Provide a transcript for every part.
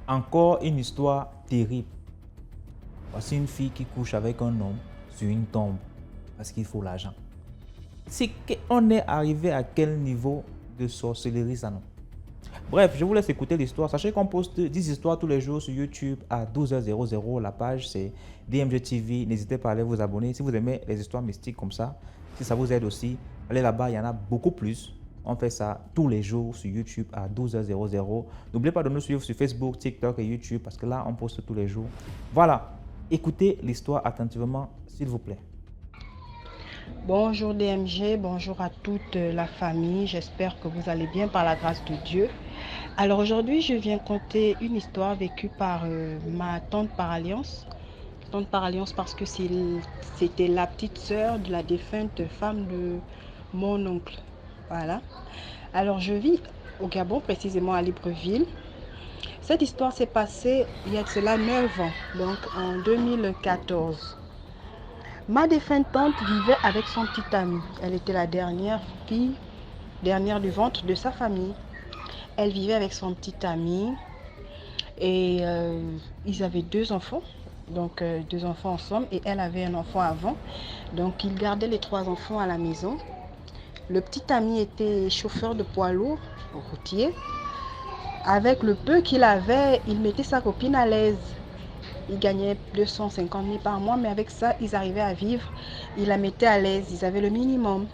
Encore une histoire terrible. Voici une fille qui couche avec un homme sur une tombe parce qu'il faut l'argent. On est arrivé à quel niveau de sorcellerie ça, non? Bref, je vous laisse écouter l'histoire. Sachez qu'on poste 10 histoires tous les jours sur YouTube à 12h00. La page, c'est DMG TV. N'hésitez pas à aller vous abonner. Si vous aimez les histoires mystiques comme ça, si ça vous aide aussi, allez là-bas, il y en a beaucoup plus. On fait ça tous les jours sur YouTube à 12h00. N'oubliez pas de nous suivre sur Facebook, TikTok et YouTube parce que là, on poste tous les jours. Voilà, écoutez l'histoire attentivement, s'il vous plaît. Bonjour DMG, bonjour à toute la famille, j'espère que vous allez bien par la grâce de Dieu. Alors aujourd'hui, je viens conter une histoire vécue par ma tante par alliance. Tante par alliance parce que c'était la petite sœur de la défunte femme de mon oncle. Voilà. Alors je vis au Gabon, précisément à Libreville. Cette histoire s'est passée il y a de cela 9 ans, donc en 2014. Ma défunte tante vivait avec son petit ami. Elle était la dernière fille, dernière du ventre de sa famille. Elle vivait avec son petit ami et ils avaient 2 enfants. Donc 2 enfants ensemble et elle avait un enfant avant. Donc ils gardaient les 3 enfants à la maison. Le petit ami était chauffeur de poids lourd, routier. Avec le peu qu'il avait, il mettait sa copine à l'aise. Ils gagnaient 250 000 par mois, mais avec ça, ils arrivaient à vivre. Ils la mettaient à l'aise, ils avaient le minimum.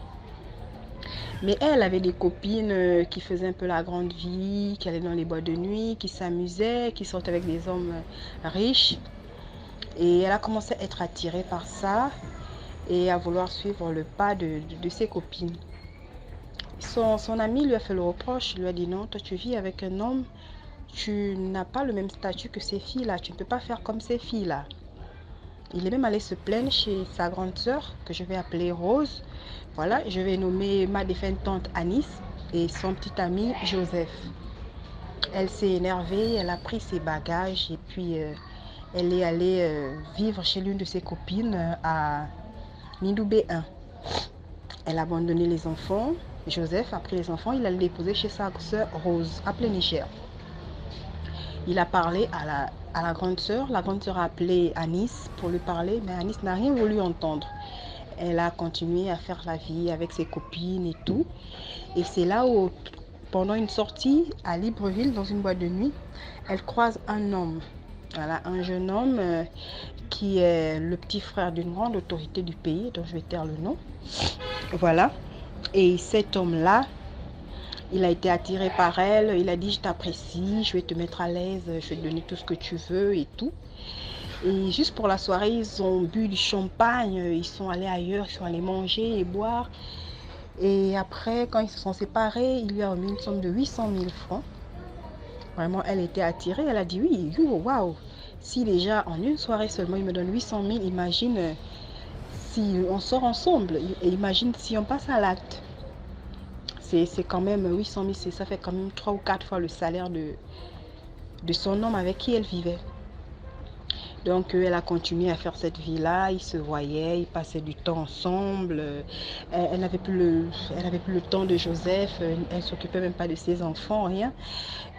Mais elle avait des copines qui faisaient un peu la grande vie, qui allaient dans les boîtes de nuit, qui s'amusaient, qui sortaient avec des hommes riches. Et elle a commencé à être attirée par ça et à vouloir suivre le pas de ses copines. Son ami lui a fait le reproche, lui a dit non, toi tu vis avec un homme, tu n'as pas le même statut que ces filles-là, tu ne peux pas faire comme ces filles-là. Il est même allé se plaindre chez sa grande sœur, que je vais appeler Rose. Voilà, je vais nommer ma défunte tante Anis et son petit ami Joseph. Elle s'est énervée, elle a pris ses bagages et puis elle est allée vivre chez l'une de ses copines à Mindoubé 1. Elle a abandonné les enfants. Joseph a pris les enfants, il a les déposé chez sa sœur Rose, à Plénichère. Il a parlé à la grande sœur. La grande sœur a appelé Anis pour lui parler, mais Anis n'a rien voulu entendre. Elle a continué à faire la vie avec ses copines et tout. Et c'est là où, pendant une sortie à Libreville, dans une boîte de nuit, elle croise un homme. Voilà, un jeune homme qui est le petit frère d'une grande autorité du pays, dont je vais taire le nom. Voilà. Et cet homme-là, il a été attiré par elle, il a dit je t'apprécie, je vais te mettre à l'aise, je vais te donner tout ce que tu veux et tout. Et juste pour la soirée, ils ont bu du champagne, ils sont allés ailleurs, ils sont allés manger et boire. Et après, quand ils se sont séparés, il lui a remis une somme de 800 000 francs. Vraiment, elle était attirée, elle a dit oui, waouh. Si déjà en une soirée seulement, il me donne 800 000, imagine si on sort ensemble, et imagine si on passe à l'acte. C'est quand même 800 000, ça fait quand même 3 ou 4 fois le salaire de son homme avec qui elle vivait. Donc elle a continué à faire cette vie-là, ils se voyaient, ils passaient du temps ensemble. Elle n'avait plus le temps de Joseph, elle ne s'occupait même pas de ses enfants, rien.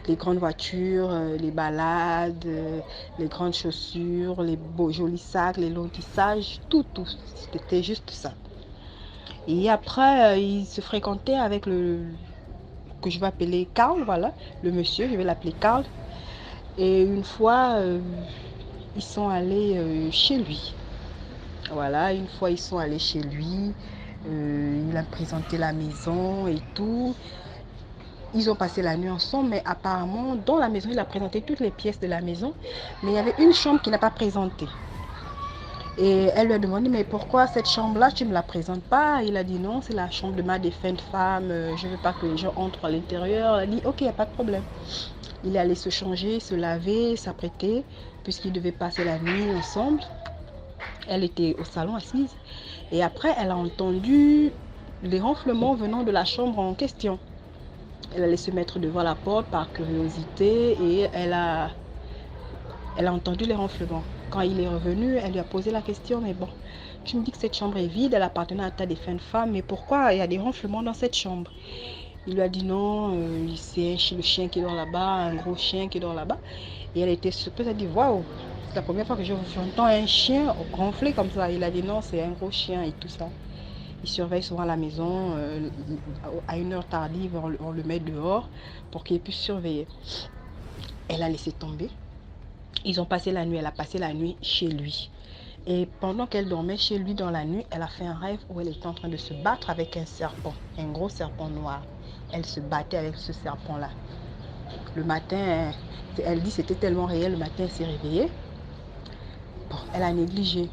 Les grandes voitures, les balades, les grandes chaussures, les beaux jolis sacs, les longs tissages, tout, c'était juste ça. Et après, il se fréquentait avec le que je vais appeler Karl, voilà, le monsieur, je vais l'appeler Karl. Et une fois, ils sont allés chez lui. Voilà, une fois, ils sont allés chez lui. Il a présenté la maison et tout. Ils ont passé la nuit ensemble, mais apparemment, dans la maison, il a présenté toutes les pièces de la maison. Mais il y avait une chambre qu'il n'a pas présentée. Et elle lui a demandé, mais pourquoi cette chambre-là, tu ne me la présentes pas? Il a dit, non, c'est la chambre de ma défunte femme, je ne veux pas que les gens entrent à l'intérieur. Elle a dit, ok, il n'y a pas de problème. Il est allé se changer, se laver, s'apprêter, puisqu'ils devaient passer la nuit ensemble. Elle était au salon assise. Et après, elle a entendu les ronflements venant de la chambre en question. Elle allait se mettre devant la porte par curiosité et elle a entendu les ronflements. Quand il est revenu, elle lui a posé la question, mais bon, tu me dis que cette chambre est vide, elle appartenait à ta défunte femme, mais pourquoi il y a des ronflements dans cette chambre? Il lui a dit non, c'est le chien qui dort là-bas, un gros chien qui dort là-bas. Et elle était surprise, elle a dit waouh, c'est la première fois que j'entends un chien ronfler comme ça. Il a dit non, c'est un gros chien et tout ça. Il surveille souvent la maison, à une heure tardive, on le met dehors pour qu'il puisse surveiller. Elle a laissé tomber. Ils ont passé la nuit, elle a passé la nuit chez lui. Et pendant qu'elle dormait chez lui dans la nuit, elle a fait un rêve où elle était en train de se battre avec un serpent, un gros serpent noir. Elle se battait avec ce serpent-là. Le matin, elle dit que c'était tellement réel, le matin elle s'est réveillée. Bon, elle a négligé.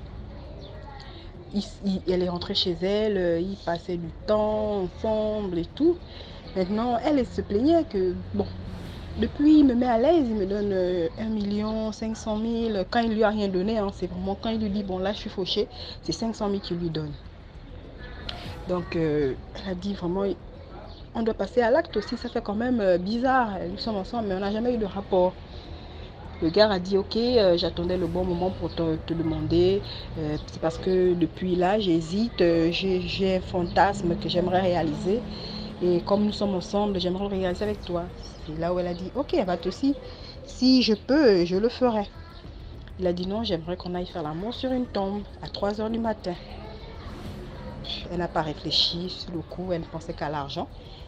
Elle est rentrée chez elle, ils passaient du temps ensemble et tout. Maintenant, elle se plaignait que, bon, depuis, il me met à l'aise, il me donne 1 500 000. Quand il lui a rien donné, hein, c'est vraiment quand il lui dit, bon là je suis fauchée, c'est 500 000 qu'il lui donne. Donc, elle a dit vraiment, on doit passer à l'acte aussi, ça fait quand même bizarre. Nous sommes ensemble, mais on n'a jamais eu de rapport. Le gars a dit, ok, j'attendais le bon moment pour te demander. C'est parce que depuis là, j'hésite, j'ai un fantasme que j'aimerais réaliser. Et comme nous sommes ensemble, j'aimerais le réaliser avec toi. C'est là où elle a dit, ok, va aussi. Si je peux, je le ferai. Il a dit non, j'aimerais qu'on aille faire l'amour sur une tombe à 3 heures du matin. Elle n'a pas réfléchi sur le coup, elle ne pensait qu'à l'argent.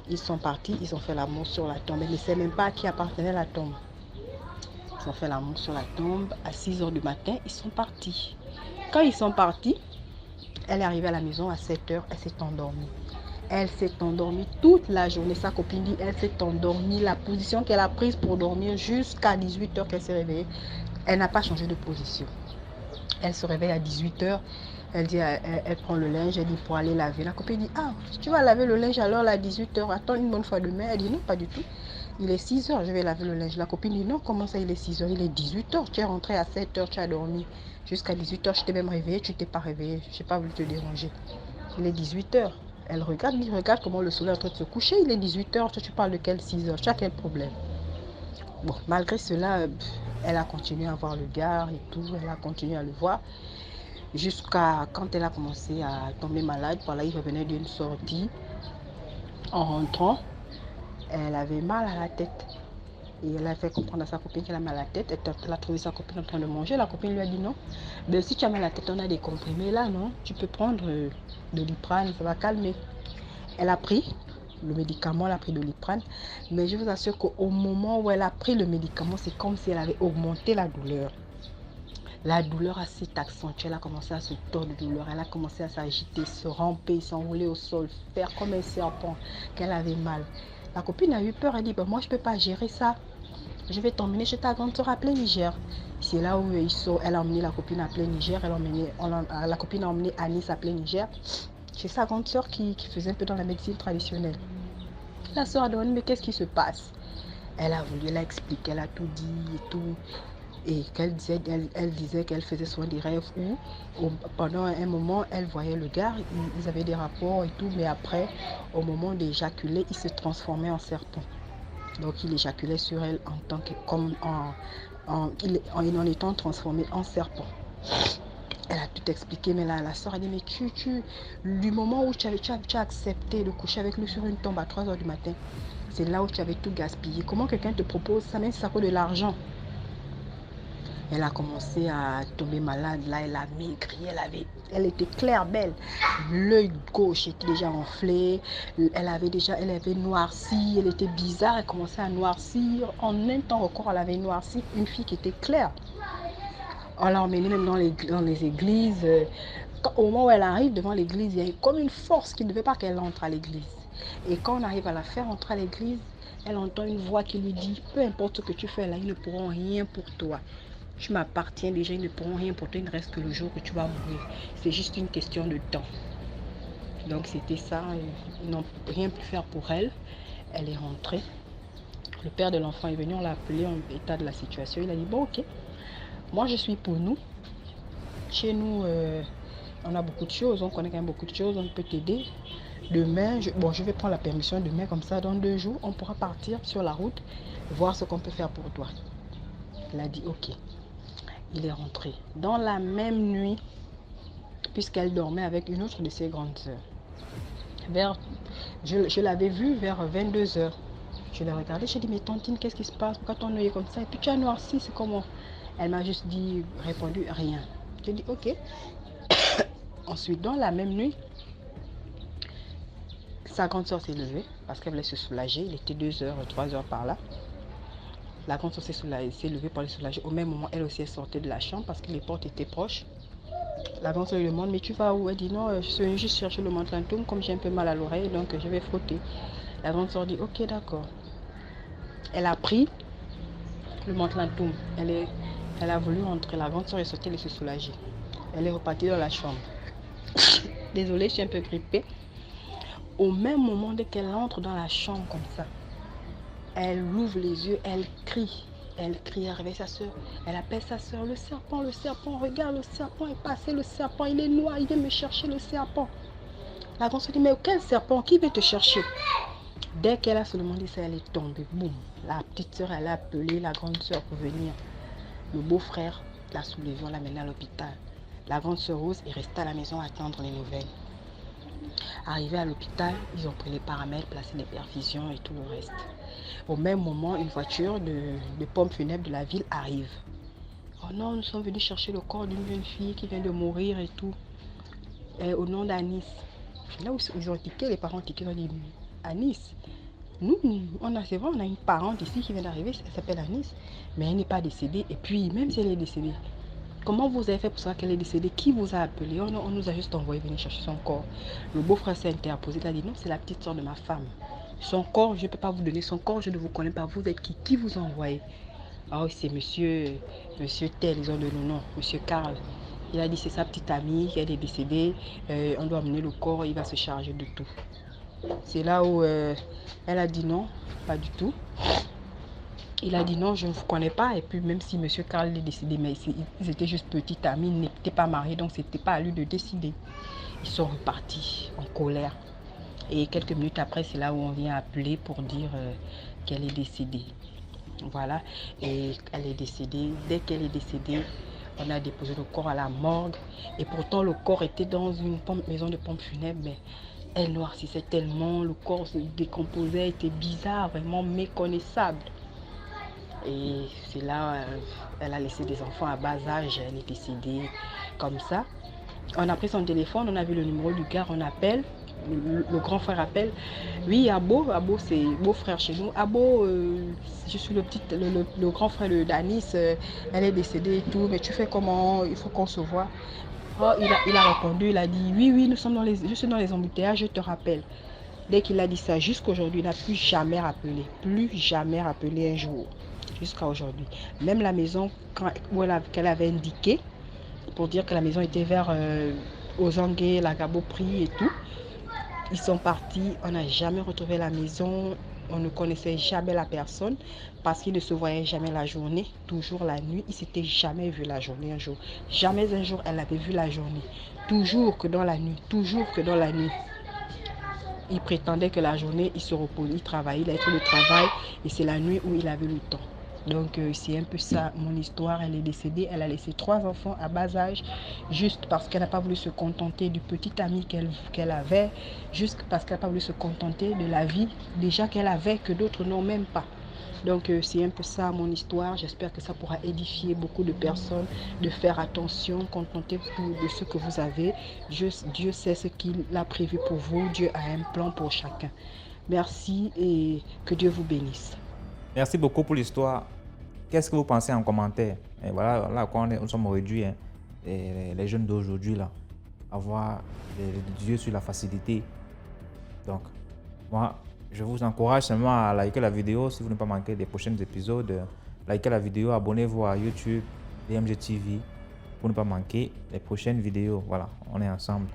Ils sont partis, ils ont fait l'amour sur la tombe. Elle ne sait même pas à qui appartenait la tombe. Ils ont fait l'amour sur la tombe à 6 heures du matin, ils sont partis. Quand ils sont partis, elle est arrivée à la maison à 7 heures, elle s'est endormie. Elle s'est endormie toute la journée. Sa copine dit, elle s'est endormie. La position qu'elle a prise pour dormir jusqu'à 18 heures qu'elle s'est réveillée, elle n'a pas changé de position. Elle se réveille à 18 heures. Elle dit, elle prend le linge, elle dit pour aller laver. La copine dit, ah, tu vas laver le linge alors à 18 heures, attends une bonne fois demain. Elle dit, non, pas du tout. Il est 6 heures, je vais laver le linge. La copine dit, non, comment ça, il est 6 heures? Il est 18 heures. Tu es rentré à 7 heures, tu as dormi. Jusqu'à 18 heures, je t'ai même réveillé, tu t'es pas réveillé. Je n'ai pas voulu te déranger. Il est 18 heures. Elle regarde, il regarde comment le soleil est en train de se coucher. Il est 18 heures, tu parles de quel 6 heures? Tu as quel problème? Bon, malgré cela, elle a continué à voir le gars et tout. Elle a continué à le voir. Jusqu'à quand elle a commencé à tomber malade. Voilà, il revenait d'une sortie. En rentrant, elle avait mal à la tête. Et elle a fait comprendre à sa copine qu'elle a mal à la tête. Elle a trouvé sa copine en train de manger. La copine lui a dit non. Mais si tu as mal à la tête, on a des comprimés là, non? Tu peux prendre de l'iprane, ça va calmer. Elle a pris le médicament, elle a pris de l'iprane. Mais je vous assure qu'au moment où elle a pris le médicament, c'est comme si elle avait augmenté la douleur. La douleur a s'est accentuée, elle a commencé à se tordre de douleur, elle a commencé à s'agiter, se ramper, s'enrouler au sol, faire comme un serpent, qu'elle avait mal. La copine a eu peur, elle dit, moi je ne peux pas gérer ça. Je vais t'emmener chez ta grande soeur à plein Niger. C'est là où elle a emmené la copine à plein Niger, la copine a emmené Anis à plein Niger, chez sa grande soeur qui faisait un peu dans la médecine traditionnelle. La soeur a demandé, mais qu'est-ce qui se passe? Elle a expliqué, elle a tout dit et tout. Et elle disait qu'elle faisait souvent des rêves où, pendant un moment, elle voyait le gars, ils avaient des rapports et tout, mais après, au moment d'éjaculer, il se transformait en serpent. Donc, il éjaculait sur elle en tant que, comme en étant transformé en serpent. Elle a tout expliqué, mais là, la soeur a dit, mais du moment où tu as accepté de coucher avec lui sur une tombe à 3 heures du matin, c'est là où tu avais tout gaspillé. Comment quelqu'un te propose ça, même si ça coûte de l'argent? Elle a commencé à tomber malade, là, elle a maigri, elle était claire, belle. L'œil gauche était déjà enflé, elle avait noirci, elle était bizarre, elle commençait à noircir. En un temps record, elle avait noirci une fille qui était claire. On l'a emmenée même dans les églises. Au moment où elle arrive devant l'église, il y a comme une force qui ne devait pas qu'elle entre à l'église. Et quand on arrive à la faire entrer à l'église, elle entend une voix qui lui dit, peu importe ce que tu fais là, ils ne pourront rien pour toi. Tu m'appartiens déjà, ils ne pourront rien pour toi, il ne reste que le jour que tu vas mourir. C'est juste une question de temps. Donc c'était ça, ils n'ont rien pu faire pour elle. Elle est rentrée. Le père de l'enfant est venu, on l'a appelé en état de la situation. Il a dit, bon ok, moi je suis pour nous. Chez nous, on a beaucoup de choses, on connaît quand même beaucoup de choses, on peut t'aider. Demain, je vais prendre la permission demain, comme ça, dans 2 jours, on pourra partir sur la route, voir ce qu'on peut faire pour toi. Il a dit, ok. Il est rentré. Dans la même nuit, puisqu'elle dormait avec une autre de ses grandes sœurs, vers Je l'avais vu vers 22h. Je l'ai regardé, j'ai dit, mais Tantine, qu'est-ce qui se passe? Pourquoi ton œil est comme ça? Et puis tu as noirci, c'est comment? Elle m'a juste répondu, rien. J'ai dit, ok. Ensuite, dans la même nuit, sa grande soeur s'est levée parce qu'elle voulait se soulager. Il était 2h, 3h par là. La grande soeur s'est levée pour aller se soulager. Au même moment, elle aussi est sortie de la chambre parce que les portes étaient proches. La grande soeur lui demande, mais tu vas où? Elle dit, non, je suis juste chercher le Mantlantoum, comme j'ai un peu mal à l'oreille, donc je vais frotter. La grande soeur dit, ok, d'accord. Elle a pris le Mantlantoum. Elle a voulu rentrer. La grande soeur est sortie, elle se soulager. Elle est repartie dans la chambre. Désolée, je suis un peu grippée. Au même moment, dès qu'elle entre dans la chambre comme ça, elle ouvre les yeux, elle crie. Elle réveille sa soeur. Elle appelle sa soeur, le serpent, regarde, le serpent est passé, le serpent, il est noir, il vient me chercher, le serpent. La grande soeur dit, mais quel serpent? Qui veut te chercher? Dès qu'elle a seulement dit ça, elle est tombée. Boum. La petite soeur, elle a appelé la grande soeur pour venir. Le beau-frère l'a soulevé, on l'a mené à l'hôpital. La grande soeur Rose est restée à la maison à attendre les nouvelles. Arrivée à l'hôpital, ils ont pris les paramètres, placé les perfusions et tout le reste. Au même moment, une voiture de pompes funèbres de la ville arrive. Oh non, nous sommes venus chercher le corps d'une jeune fille qui vient de mourir et tout. Au nom d'Anis. Là où ils ont tiqué, les parents ont tiqué, ils ont dit, Anis, nous, c'est vrai, on a une parente ici qui vient d'arriver, elle s'appelle Anis, mais elle n'est pas décédée. Et puis, même si elle est décédée, comment vous avez fait pour savoir qu'elle est décédée? Qui vous a appelé? On nous a juste envoyé venir chercher son corps. Le beau-frère s'est interposé, il a dit, non, c'est la petite soeur de ma femme. Son corps, je ne peux pas vous donner son corps, je ne vous connais pas. Vous êtes qui? Qui vous a envoyé? Ah, c'est monsieur tel, ils ont donné le nom, monsieur Karl. Il a dit, c'est sa petite amie, elle est décédée, on doit amener le corps, il va se charger de tout. C'est là où elle a dit non, pas du tout. Il a dit non, je ne vous connais pas. Et puis même si monsieur Karl est décédé, mais ils étaient juste petits amis, ils n'étaient pas mariés, donc c'était pas à lui de décider. Ils sont repartis en colère. Et quelques minutes après, c'est là où on vient appeler pour dire qu'elle est décédée. Voilà, et elle est décédée. Dès qu'elle est décédée, on a déposé le corps à la morgue. Et pourtant, le corps était dans une maison de pompes funèbres, mais elle noircissait tellement, le corps se décomposait, était bizarre, vraiment méconnaissable. Et c'est là, elle a laissé des enfants à bas âge, elle est décédée comme ça. On a pris son téléphone, on a vu le numéro du gars, on appelle. Le grand frère appelle. Oui, Abo c'est beau-frère chez nous. Abo, je suis le grand frère de Danis, elle est décédée et tout, mais tu fais comment? Il faut qu'on se voit. Oh, il a répondu, il a dit, oui, je suis dans les embouteillages, je te rappelle. Dès qu'il a dit ça, jusqu'aujourd'hui, il n'a plus jamais rappelé un jour, jusqu'à aujourd'hui. Même la maison qu'elle avait indiquée, pour dire que la maison était vers Ozangue, la Gabo-Pri et tout, ils sont partis, on n'a jamais retrouvé la maison, on ne connaissait jamais la personne parce qu'ils ne se voyaient jamais la journée, toujours la nuit. Ils ne s'étaient jamais vu la journée un jour. Jamais un jour elle avait vu la journée. Toujours que dans la nuit, Il prétendait que la journée, il se reposait, il travaillait, il avait fait le travail et c'est la nuit où il avait le temps. Donc c'est un peu ça mon histoire. Elle est décédée, elle a laissé 3 enfants à bas âge, juste parce qu'elle n'a pas voulu se contenter du petit ami qu'elle avait, juste parce qu'elle n'a pas voulu se contenter de la vie déjà qu'elle avait, que d'autres n'ont même pas. Donc c'est un peu ça mon histoire. J'espère que ça pourra édifier beaucoup de personnes, de faire attention, contentez-vous de ce que vous avez. Dieu sait ce qu'il a prévu pour vous. Dieu a un plan pour chacun. Merci et que Dieu vous bénisse. Merci beaucoup pour l'histoire. Qu'est-ce que vous pensez en commentaire? Et voilà, là, quand nous sommes réduits, hein, les jeunes d'aujourd'hui, là, à voir Dieu sur la facilité. Donc, moi, je vous encourage seulement à liker la vidéo si vous ne voulez pas manquer des prochains épisodes. Likez la vidéo, abonnez-vous à YouTube, DMG TV, pour ne pas manquer les prochaines vidéos. Voilà, on est ensemble.